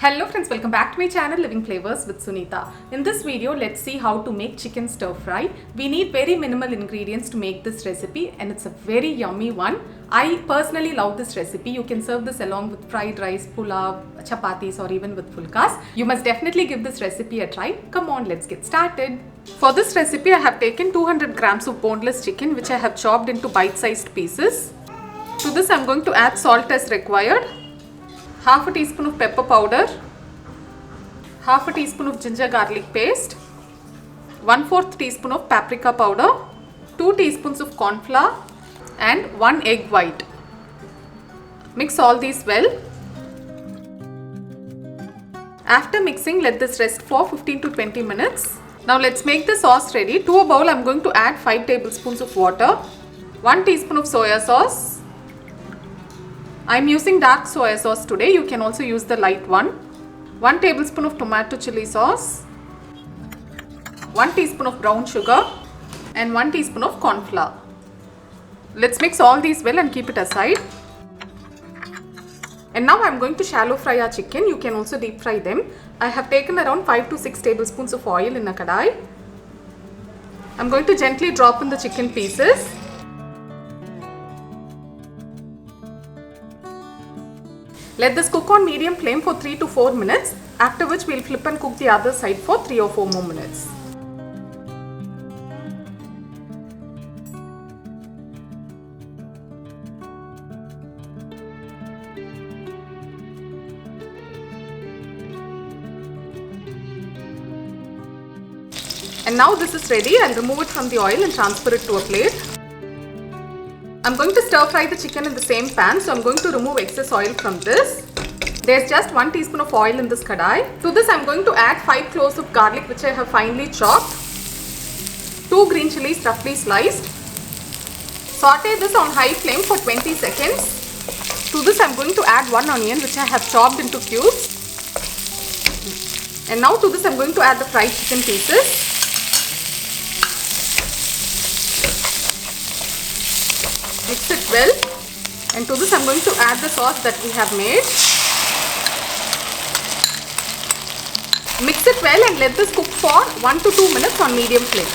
Hello friends, welcome back to my channel Living Flavors with Sunitha. In this video, let's see how to make chicken stir fry. We need very minimal ingredients to make this recipe and it's a very yummy one. I personally love this recipe. You can serve this along with fried rice, pulao, chapatis or even with fulkas. You must definitely give this recipe a try. Come on, let's get started. For this recipe, I have taken 200 grams of boneless chicken which I have chopped into bite-sized pieces. To this, I am going to add salt as required. Half a teaspoon of pepper powder, half a teaspoon of ginger garlic paste, 1/4 teaspoon of paprika powder, 2 teaspoons of corn flour and 1 egg white. Mix all these well. After mixing, let this rest for 15 to 20 minutes. Now let's make the sauce ready. To a bowl, I am going to add 5 tablespoons of water, 1 teaspoon of soya sauce. I am using dark soya sauce today. You can also use the light one. 1 tablespoon of tomato chilli sauce, 1 teaspoon of brown sugar and 1 teaspoon of corn flour. Let's mix all these well and keep it aside. And now I am going to shallow fry our chicken. You can also deep fry them. I have taken around 5 to 6 tablespoons of oil in a kadai. I am going to gently drop in the chicken pieces. Let this cook on medium flame for 3 to 4 minutes, after which we will flip and cook the other side for 3 or 4 more minutes. And now this is ready. I'll remove it from the oil and transfer it to a plate. I'm going to stir fry the chicken in the same pan, so I'm going to remove excess oil from this. There's just 1 teaspoon of oil in this kadai. To this I'm going to add 5 cloves of garlic which I have finely chopped, 2 green chillies roughly sliced. Saute this on high flame for 20 seconds. To this I'm going to add 1 onion which I have chopped into cubes. And now to this I'm going to add the fried chicken pieces. Mix it well, and to this I am going to add the sauce that we have made. Mix it well and let this cook for 1 to 2 minutes on medium flame.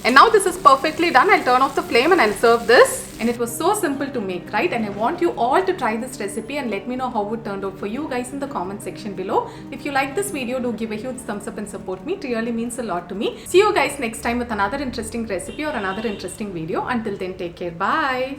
And now this is perfectly done. I'll turn off the flame and I'll serve this. And it was so simple to make, right? And I want you all to try this recipe and let me know how it turned out for you guys in the comment section below. If you like this video, do give a huge thumbs up and support me. It really means a lot to me. See you guys next time with another interesting recipe or another interesting video. Until then, take care. Bye.